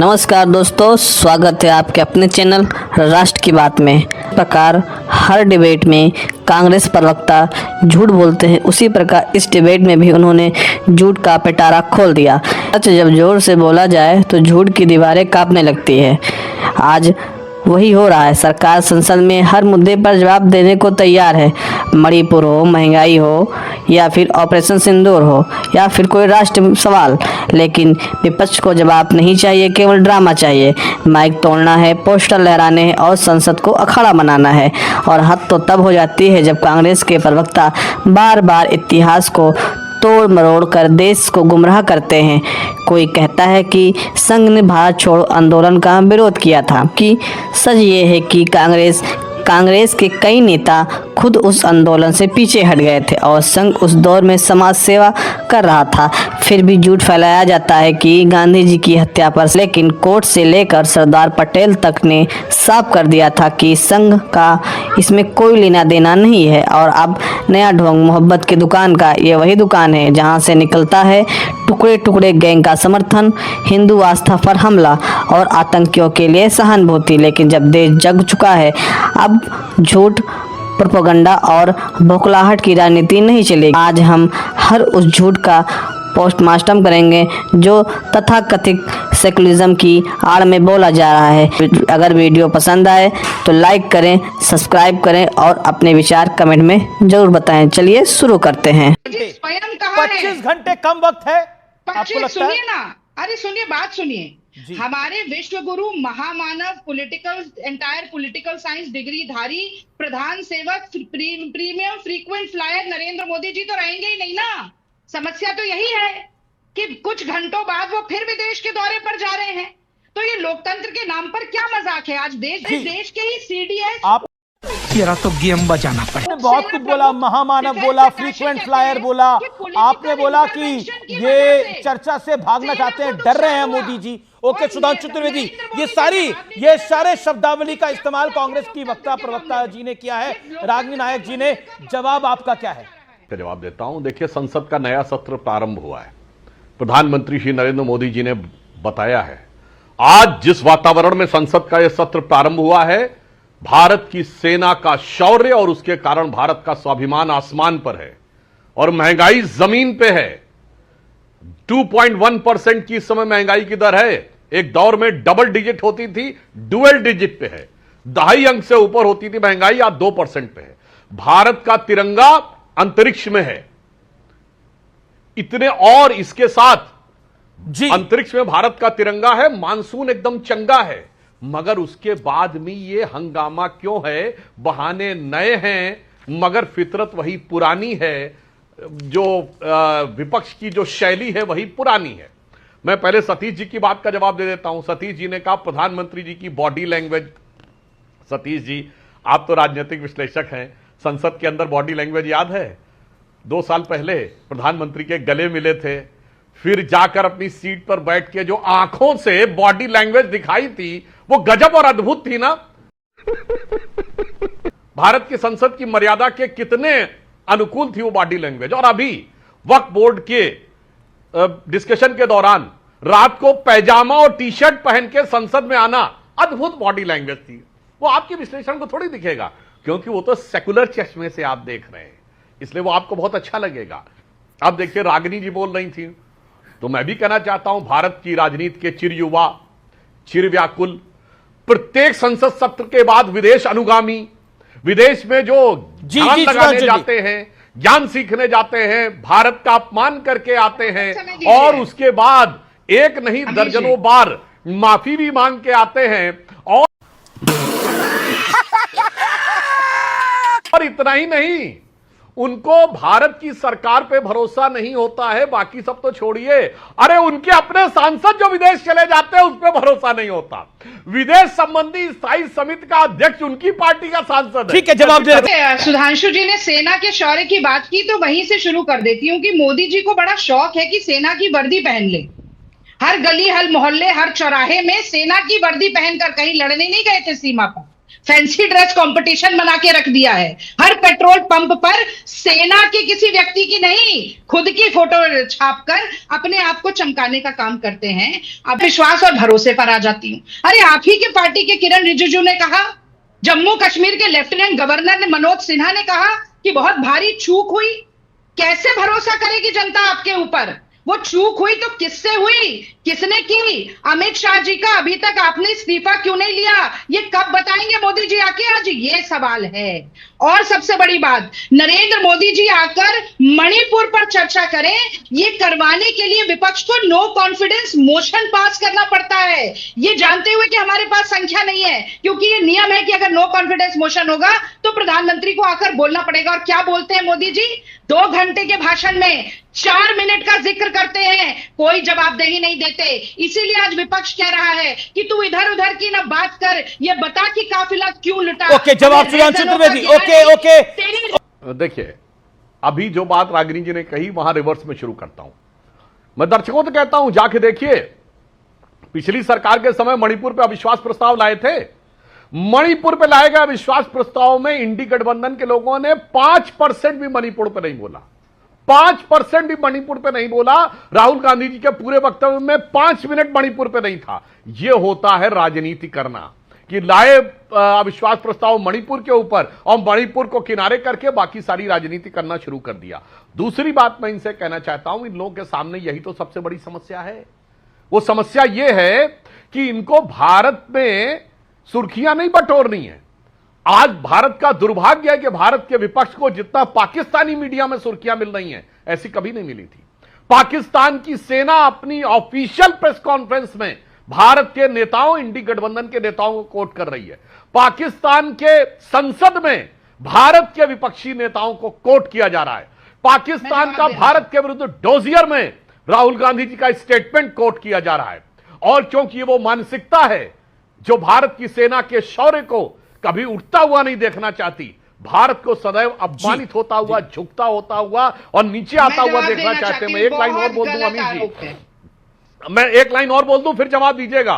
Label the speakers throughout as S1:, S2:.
S1: नमस्कार दोस्तों, स्वागत है आपके अपने चैनल राष्ट्र की बात में। इस प्रकार हर डिबेट में कांग्रेस प्रवक्ता झूठ बोलते हैं, उसी प्रकार इस डिबेट में भी उन्होंने झूठ का पिटारा खोल दिया। सच जब जोर से बोला जाए तो झूठ की दीवारें कांपने लगती है। आज वही हो रहा है। सरकार संसद में हर मुद्दे पर जवाब देने को तैयार है। मणिपुर हो, महंगाई हो, या फिर ऑपरेशन सिंदूर हो, या फिर कोई राष्ट्र सवाल, लेकिन विपक्ष को जवाब नहीं चाहिए, केवल ड्रामा चाहिए। माइक तोड़ना है, पोस्टर लहराने हैं और संसद को अखाड़ा बनाना है। और हद तो तब हो जाती है जब कांग्रेस के प्रवक्ता बार बार इतिहास को तोड़ मरोड़ कर देश को गुमराह करते हैं। कोई कहता है कि संघ ने भारत छोड़ो आंदोलन का विरोध किया था, कि सच ये है कि कांग्रेस के कई नेता खुद उस आंदोलन से पीछे हट गए थे और संघ उस दौर में समाज सेवा कर रहा था। फिर भी झूठ फैलाया जाता है कि गांधी जी की हत्या पर, लेकिन कोर्ट से लेकर सरदार पटेल तक ने साफ कर दिया था कि संघ का इसमें कोई लेना देना नहीं है। और अब नया ढोंग मोहब्बत की दुकान का, ये वही दुकान है जहां से निकलता है टुकड़े टुकड़े गैंग का समर्थन, हिंदू आस्था पर हमला और आतंकियों के लिए सहानुभूति। लेकिन जब देश जग चुका है, अब झूठ, प्रोपेगेंडा और बौखलाहट की राजनीति नहीं चलेगी। आज हम हर उस झूठ का पोस्टमार्टम करेंगे जो तथाकथित सेकुलरिज्म की आड़ में बोला जा रहा है। अगर वीडियो पसंद आए तो लाइक करें, सब्सक्राइब करें और अपने विचार कमेंट में जरूर बताएं। चलिए शुरू करते हैं।
S2: 25 घंटे कम वक्त है आपको लगता है?
S3: सुनिए ना, अरे सुनिए, बात सुनिए। हमारे विश्व गुरु, महामानव, एंटायर पॉलिटिकल साइंस डिग्री धारी, प्रधान सेवक, premium frequent flyer Narendra Modi ji तो रहेंगे ही नहीं ना। समस्या तो यही है कि कुछ घंटों बाद वो फिर विदेश के दौरे पर जा रहे हैं। तो ये लोकतंत्र के नाम पर क्या मजाक है? आज देश के ही सीडीएस
S4: तेरा तो गेम बजाना पड़ेगा।
S2: बहुत कुछ बोला, महामानव बोला, फ्रीक्वेंट फ्लायर बोला, आपने बोला कि ये चर्चा से भागना चाहते हैं, डर रहे हैं मोदी जी। ओके, सुधांशु चतुर्वेदी, ये सारे शब्दावली का इस्तेमाल कांग्रेस की प्रवक्ता जी ने किया है, रागिनी नायक जी ने। जवाब आपका क्या है?
S5: का जवाब देता हूं। देखिए, संसद का नया सत्र प्रारंभ हुआ है। प्रधानमंत्री श्री नरेंद्र मोदी जी ने बताया है, आज जिस वातावरण में संसद का यह सत्र प्रारंभ हुआ है, भारत की सेना का शौर्य और उसके कारण भारत का स्वाभिमान आसमान पर है और महंगाई जमीन पे है। 2.1% की इस समय महंगाई की दर है। एक दौर में डबल डिजिट होती थी, डुअल डिजिट पे है। 2.5 अंक से ऊपर होती थी महंगाई, आज 2% पे है। भारत का तिरंगा अंतरिक्ष में है। इतने और इसके साथ
S2: जी,
S5: अंतरिक्ष में भारत का तिरंगा है, मानसून एकदम चंगा है, मगर उसके बाद में ये हंगामा क्यों है? बहाने नए हैं मगर फितरत वही पुरानी है। जो विपक्ष की जो शैली है वही पुरानी है। मैं पहले सतीश जी की बात का जवाब दे देता हूं। सतीश जी ने कहा प्रधानमंत्री जी की बॉडी लैंग्वेज। सतीश जी, आप तो राजनीतिक विश्लेषक हैं, संसद के अंदर बॉडी लैंग्वेज याद है? 2 साल पहले प्रधानमंत्री के गले मिले थे, फिर जाकर अपनी सीट पर बैठ के जो आंखों से बॉडी लैंग्वेज दिखाई थी वो गजब और अद्भुत थी ना। भारत की संसद की मर्यादा के कितने अनुकूल थी वो बॉडी लैंग्वेज। और अभी वक्फ बोर्ड के डिस्कशन के दौरान रात को पैजामा और टी शर्ट पहन के संसद में आना, अद्भुत बॉडी लैंग्वेज थी। वो आपके विश्लेषण को थोड़ी दिखेगा, क्योंकि वो तो सेकुलर चश्मे से आप देख रहे हैं, इसलिए वो आपको बहुत अच्छा लगेगा। अब देखिए, रागिनी जी बोल रही थी, तो मैं भी कहना चाहता हूं, भारत की राजनीति के चिर युवा, चिर व्याकुल, प्रत्येक संसद सत्र के बाद विदेश अनुगामी, विदेश में जो ज्ञान लगाने जाते हैं, ज्ञान सीखने जाते हैं, भारत का अपमान करके आते हैं और उसके बाद एक नहीं दर्जनों बार माफी भी मांग के आते हैं। और इतना ही नहीं, उनको भारत की सरकार पे भरोसा नहीं होता है, बाकी सब तो छोड़िए, अरे उनके अपने सांसद जो विदेश चले जाते हैं उस पर भरोसा नहीं होता। विदेश संबंधी स्थायी समिति का अध्यक्ष उनकी पार्टी का सांसद है।
S2: ठीक है, जवाब दे।
S3: सुधांशु जी ने सेना के शौर्य की बात की, तो वहीं से शुरू कर देती हूँ कि मोदी जी को बड़ा शौक है कि सेना की वर्दी पहन ले। हर गली, हर मोहल्ले, हर चौराहे में सेना की वर्दी पहनकर, कहीं लड़ने नहीं गए थे सीमा पर, फैंसी ड्रेस कंपटीशन बना के रख दिया है। हर पेट्रोल पंप पर सेना के किसी व्यक्ति की नहीं, खुद की फोटो छापकर अपने आप को चमकाने का काम करते हैं। अब विश्वास और भरोसे पर आ जाती हूं। अरे आप ही के पार्टी के किरण रिजिजू ने कहा, जम्मू कश्मीर के लेफ्टिनेंट गवर्नर ने मनोज सिन्हा ने कहा कि बहुत भारी चूक हुई। कैसे भरोसा करेगी जनता आपके ऊपर? वो चूक हुई तो किससे हुई, किसने की? अमित शाह जी का अभी तक आपने इस्तीफा क्यों नहीं लिया? ये कब बताएंगे मोदी जी आके? आज ये सवाल है। और सबसे बड़ी बात, नरेंद्र मोदी जी आकर मणिपुर पर चर्चा करें, ये करवाने के लिए विपक्ष को नो कॉन्फिडेंस मोशन पास करना पड़ता है, ये जानते हुए कि हमारे पास संख्या नहीं है। क्योंकि ये नियम है कि अगर नो कॉन्फिडेंस मोशन होगा तो प्रधानमंत्री को आकर बोलना पड़ेगा। और क्या बोलते हैं मोदी जी? 2 घंटे के भाषण में 4 मिनट का जिक्र करते हैं, कोई जवाबदेही नहीं देते। इसीलिए आज विपक्ष कह रहा है कि तू इधर उधर की ना बात कर, ये बता कि काफिला क्यों लुटा।
S2: ओके, जवाब सुधांशु त्रिवेदी। ओके।
S5: देखिए, अभी जो बात रागिनी जी ने कही वहां रिवर्स में शुरू करता हूं। मैं दर्शकों से कहता हूं, जाके देखिए, पिछली सरकार के समय मणिपुर पे अविश्वास प्रस्ताव लाए थे। मणिपुर पे लाए गए अविश्वास प्रस्ताव में इंडी गठबंधन के लोगों ने 5% भी मणिपुर पे नहीं बोला। 5% भी मणिपुर पे नहीं बोला। राहुल गांधी जी के पूरे वक्तव्य में 5 मिनट मणिपुर पे नहीं था। यह होता है राजनीति करना, कि लाए अविश्वास प्रस्ताव मणिपुर के ऊपर और मणिपुर को किनारे करके बाकी सारी राजनीति करना शुरू कर दिया। दूसरी बात मैं इनसे कहना चाहता हूं, इन लोगों के सामने यही तो सबसे बड़ी समस्या है। वो समस्या यह है कि इनको भारत में सुर्खियां नहीं बटोरनी है। आज भारत का दुर्भाग्य है कि भारत के विपक्ष को जितना पाकिस्तानी मीडिया में सुर्खियां मिल रही हैं, ऐसी कभी नहीं मिली थी। पाकिस्तान की सेना अपनी ऑफिशियल प्रेस कॉन्फ्रेंस में भारत के नेताओं, इंडी गठबंधन के नेताओं को कोट कर रही है। पाकिस्तान के संसद में भारत के विपक्षी नेताओं को कोट किया जा रहा है। पाकिस्तान का भारत के विरुद्ध डोजियर में राहुल गांधी जी का स्टेटमेंट कोट किया जा रहा है। और क्योंकि वो मानसिकता है जो भारत की सेना के शौर्य को कभी उठता हुआ नहीं देखना चाहती, भारत को सदैव अपमानित होता हुआ, झुकता होता हुआ और नीचे आता हुआ देखना चाहते हैं। मैं एक लाइन और बोल दूं अमित जी, मैं एक लाइन और बोल दूं, फिर जवाब दीजिएगा।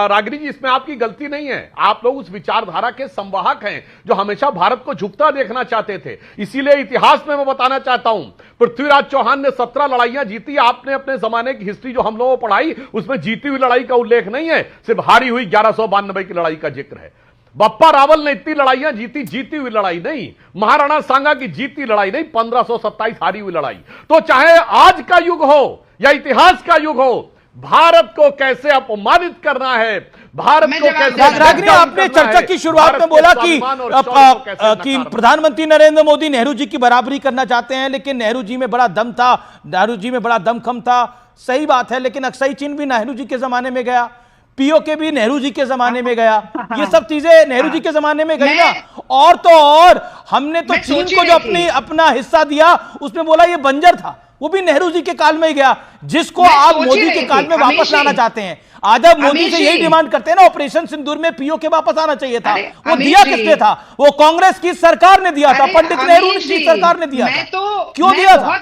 S5: रागिनी जी, इसमें आपकी गलती नहीं है। आप लोग उस विचारधारा के संवाहक हैं जो हमेशा भारत को झुकता देखना चाहते थे। इसीलिए इतिहास में मैं बताना चाहता हूं, पृथ्वीराज चौहान ने 17 लड़ाइयां जीती। आपने अपने जमाने की हिस्ट्री जो हम लोगों को पढ़ाई, उसमें जीती हुई लड़ाई का उल्लेख नहीं है, सिर्फ हारी हुई 1192 की लड़ाई का जिक्र है। बप्पा रावल ने इतनी लड़ाइयां जीती, जीती हुई लड़ाई नहीं। महाराणा सांगा की जीती लड़ाई नहीं, 1527 हारी हुई लड़ाई। तो चाहे आज का युग हो या इतिहास का युग हो, भारत को कैसे अपमानित करना है, भारत को कैसे।
S2: रागिनी, आपने चर्चा की शुरुआत में बोला कि प्रधानमंत्री नरेंद्र मोदी नेहरू जी की बराबरी करना चाहते हैं, लेकिन नेहरू जी में बड़ा दम था, नेहरू जी में बड़ा दमखम था। सही बात है, लेकिन अक्साई चीन भी नेहरू जी के जमाने में गया, पीओके भी नेहरू जी के जमाने में गया, ये सब चीजें नेहरू जी के जमाने में गई ना। और तो और हमने तो चीन को जो अपना हिस्सा दिया, उसमें बोला ये बंजर था, वो भी नेहरू जी के काल में ही गया, जिसको आप मोदी के काल में वापस लाना चाहते हैं। आज आप मोदी से यही डिमांड करते हैं ना, ऑपरेशन सिंदूर में पीओके वापस आना चाहिए था। वो दिया किसने था? वो कांग्रेस की सरकार ने दिया था, पंडित नेहरू की सरकार ने दिया था। क्यों दिया था?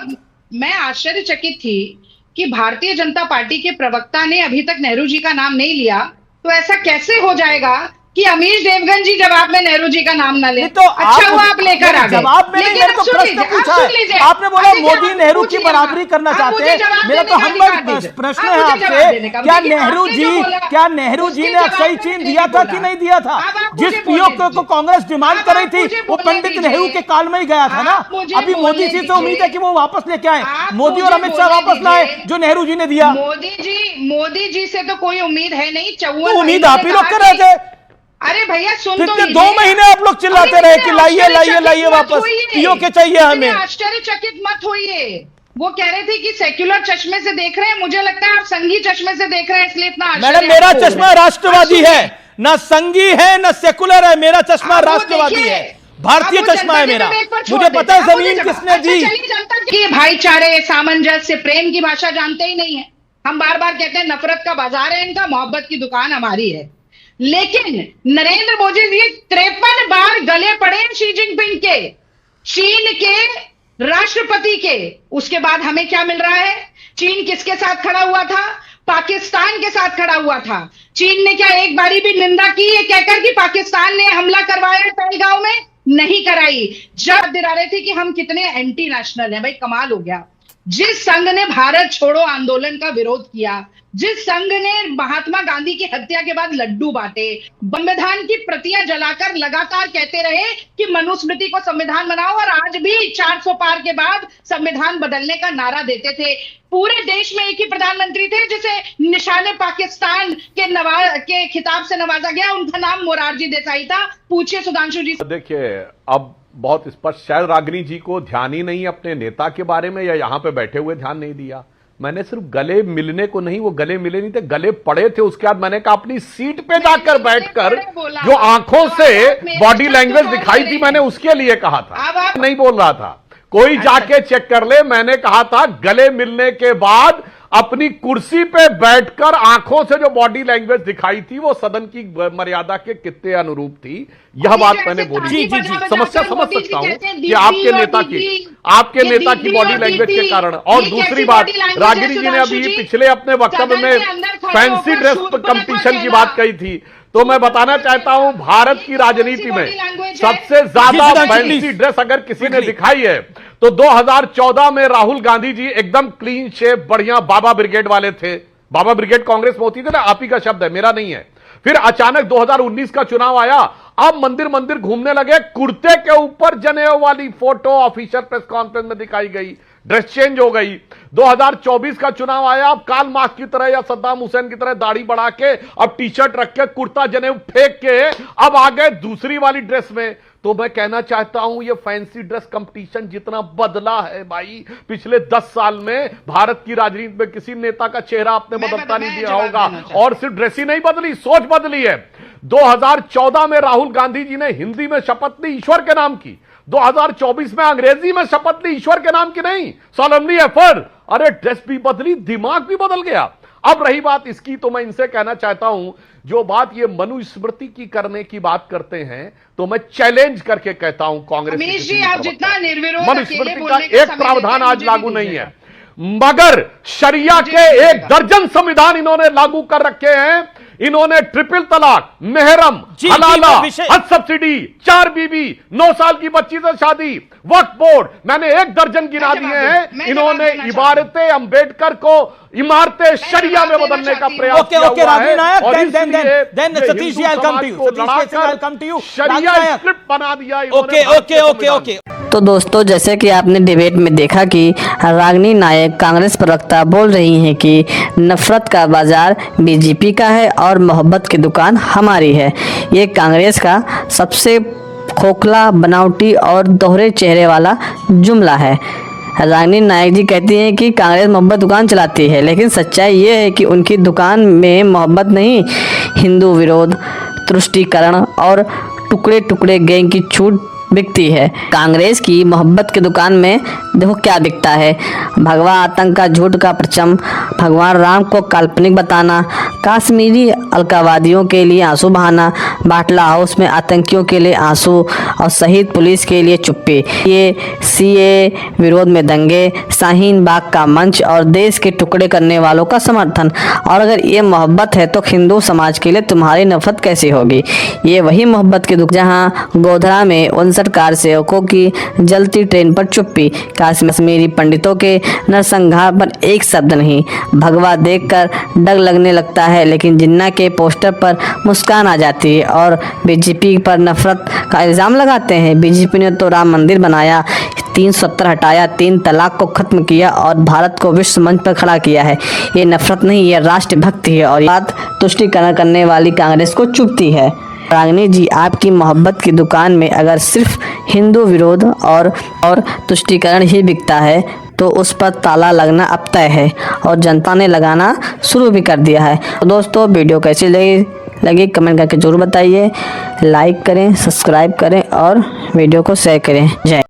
S3: मैं आश्चर्यचकित थी कि भारतीय जनता पार्टी के प्रवक्ता ने अभी तक नेहरू जी का नाम नहीं लिया। तो ऐसा कैसे हो जाएगा कि अमीश देवगन जी जवाब में नेहरू जी का नाम ना ले?
S2: तो
S3: अच्छा हुआ आप लेकर आ गए।
S2: जवाब में नहीं, तो प्रश्न पूछा है आपने, बोला मोदी नेहरू की बराबरी करना चाहते हैं। मेरा तो हम प्रश्न है आपसे, क्या नेहरू जी ने अक्साई चीन दिया था कि नहीं दिया था? जिस पीओके को कांग्रेस डिमांड कर रही थी, वो पंडित नेहरू के काल में ही गया था ना। अभी मोदी जी से उम्मीद है कि वो वापस लेके आए, मोदी और अमित शाह वापस लाए जो नेहरू जी ने दिया।
S3: मोदी जी से तो कोई उम्मीद है नहीं। 54
S2: उम्मीद आप ही लोग कर रहे थे।
S3: अरे भैया सुन तो
S2: 2 महीने आप लोग चिल्लाते रहे कि लाइए लाइए लाइए वापस, पीओके चाहिए हमें।
S3: आश्चर्यचकित मत होइए। वो कह रहे थे कि सेक्युलर चश्मे से देख रहे हैं, मुझे लगता है आप संघी चश्मे से देख रहे हैं, इसलिए इतना।
S2: मैडम, मेरा चश्मा राष्ट्रवादी है, ना संघी है ना सेकुलर है, मेरा चश्मा राष्ट्रवादी है, भारतीय चश्मा है मेरा। मुझे पता है जमीन किसने दी।
S3: कि भाईचारे, सामंजस्य, प्रेम की भाषा जानते ही नहीं है। हम बार बार कहते हैं नफरत का बाजार है इनका, मोहब्बत की दुकान हमारी है। लेकिन नरेंद्र मोदी जी 53 बार गले पड़े शी जिनपिंग के, चीन के राष्ट्रपति के। उसके बाद हमें क्या मिल रहा है? चीन किसके साथ खड़ा हुआ था? पाकिस्तान के साथ खड़ा हुआ था। चीन ने क्या एक बारी भी निंदा की है कहकर कि पाकिस्तान ने हमला करवाया पहलगांव में? नहीं कराई। जब दिला रहे थे कि हम कितने एंटी नेशनल हैं, भाई कमाल हो गया। जिस संघ ने भारत छोड़ो आंदोलन का विरोध किया, जिस संघ ने महात्मा गांधी की हत्या के बाद लड्डू बांटे, संविधान की प्रतियां जलाकर लगातार कहते रहे कि मनुस्मृति को संविधान बनाओ, और आज भी 400 पार के बाद संविधान बदलने का नारा देते थे। पूरे देश में एक ही प्रधानमंत्री थे जिसे निशाने पाकिस्तान के खिताब से नवाजा गया, उनका नाम मोरारजी देसाई था। पूछिए सुधांशु जी।
S5: देखिए, अब बहुत स्पष्ट, शायद रागिनी जी को ध्यान ही नहीं अपने नेता के बारे में, या यहां पे बैठे हुए ध्यान नहीं दिया। मैंने सिर्फ गले मिलने को नहीं, वो गले मिले नहीं थे, गले पड़े थे। उसके बाद मैंने कहा अपनी सीट पे जाकर बैठकर जो आंखों से बॉडी लैंग्वेज दिखाई थी, मैंने उसके लिए कहा था, नहीं बोल रहा था। कोई जाके चेक कर ले, मैंने कहा था गले मिलने के बाद अपनी कुर्सी पे बैठकर आंखों से जो बॉडी लैंग्वेज दिखाई थी वो सदन की मर्यादा के कितने अनुरूप थी, यह बात मैंने बोली। जी, समस्या समझ सकता हूं कि आपके नेता की बॉडी लैंग्वेज के कारण। और दूसरी बात, रागिनी जी ने अभी पिछले अपने वक्तव्य में फैंसी ड्रेस कंपटीशन की बात कही थी, तो मैं बताना चाहता हूं भारत की राजनीति में सबसे ज्यादा फैंसी ड्रेस अगर किसी ने दिखाई है तो 2014 में राहुल गांधी जी एकदम क्लीन शेप बढ़िया बाबा ब्रिगेड वाले थे। बाबा ब्रिगेड कांग्रेस में होती थी ना, आप ही का शब्द है, मेरा नहीं है। फिर अचानक 2019 का चुनाव आया, अब मंदिर मंदिर घूमने लगे, कुर्ते के ऊपर जनेऊ वाली फोटो ऑफिशियल प्रेस कॉन्फ्रेंस में दिखाई गई, ड्रेस चेंज हो गई। 2024 का चुनाव आया, अब कार्ल मार्क्स की तरह या सद्दाम हुसैन की तरह दाढ़ी बढ़ा के, अब टी शर्ट रख के, कुर्ता जनेऊ फेंक के अब आ गए दूसरी वाली ड्रेस में। तो मैं कहना चाहता हूं ये फैंसी ड्रेस कंपटीशन जितना बदला है भाई पिछले 10 साल में, भारत की राजनीति में किसी नेता का चेहरा आपने बदलता नहीं दिया होगा। और सिर्फ ड्रेस ही नहीं बदली, सोच बदली है। 2014 में राहुल गांधी जी ने हिंदी में शपथ ली ईश्वर के नाम की, 2024 में अंग्रेजी में शपथ ली ईश्वर के नाम की नहीं, सॉलेमनी एफर्ट। अरे ड्रेस भी बदली, दिमाग भी बदल गया। अब रही बात इसकी, तो मैं इनसे कहना चाहता हूं जो बात ये मनुस्मृति की करने की बात करते हैं, तो मैं चैलेंज करके कहता हूं कांग्रेस मनुस्मृति का एक प्रावधान आज लागू नहीं है, मगर शरिया के 1 दर्जन संविधान इन्होंने लागू कर रखे हैं। इन्होंने ट्रिपल तलाक, मेहरम, हलाला, हज सब्सिडी, 4 बीबी, 9 साल की बच्ची से शादी, वक्फ बोर्ड, मैंने 1 दर्जन गिना दिए हैं। इन्होंने इबारते अंबेडकर को इमारतें शरिया में बदलने का प्रयास किया हुआ है, और शरिया स्क्रिप्ट बना दिया।
S1: ओके। तो दोस्तों, जैसे कि आपने डिबेट में देखा कि रागिनी नायक कांग्रेस प्रवक्ता बोल रही हैं कि नफरत का बाजार बीजेपी का है और मोहब्बत की दुकान हमारी है। ये कांग्रेस का सबसे खोखला, बनावटी और दोहरे चेहरे वाला जुमला है। रागिनी नायक जी कहती हैं कि कांग्रेस मोहब्बत दुकान चलाती है, लेकिन सच्चाई ये है कि उनकी दुकान में मोहब्बत नहीं, हिंदू विरोध, तुष्टीकरण और टुकड़े टुकड़े गैंग की छूट बिकती है। कांग्रेस की मोहब्बत की दुकान में देखो क्या बिकता है, भगवा आतंक का झूठ का परचम, भगवान राम को काल्पनिक बताना, कश्मीरी अलगाववादियों के लिए आंसू बहाना, बाटला हाउस में आतंकियों के लिए आंसू और शहीद पुलिस के लिए चुप्पी, ये सीए विरोध में दंगे, शाहीन बाग का मंच और देश के टुकड़े करने वालों का समर्थन। और अगर ये मोहब्बत है तो हिंदू समाज के लिए तुम्हारी नफरत कैसी होगी? ये वही मोहब्बत की दुकान जहाँ गोधरा में 59 कार सेवकों की जलती ट्रेन पर चुप्पी, कश्मीरी पंडितों के नरसंहार पर एक शब्द नहीं, भगवा देखकर डर लगने लगता है लेकिन जिन्ना के पोस्टर पर मुस्कान आ जाती है, और बीजेपी पर नफरत का इल्ज़ाम लगाते हैं। बीजेपी ने तो राम मंदिर बनाया, 370 हटाया, 3 तलाक को खत्म किया और भारत को विश्व मंच पर खड़ा किया है। ये नफरत नहीं, ये राष्ट्रभक्ति है, और बात तुष्टीकरण करने वाली कांग्रेस को चुभती है। रागिनी जी, आपकी मोहब्बत की दुकान में अगर सिर्फ हिंदू विरोध और तुष्टीकरण ही बिकता है तो उस पर ताला लगना अब तय है, और जनता ने लगाना शुरू भी कर दिया है। तो दोस्तों, वीडियो कैसी लगी कमेंट करके जरूर बताइए, लाइक करें, सब्सक्राइब करें और वीडियो को शेयर करें। जय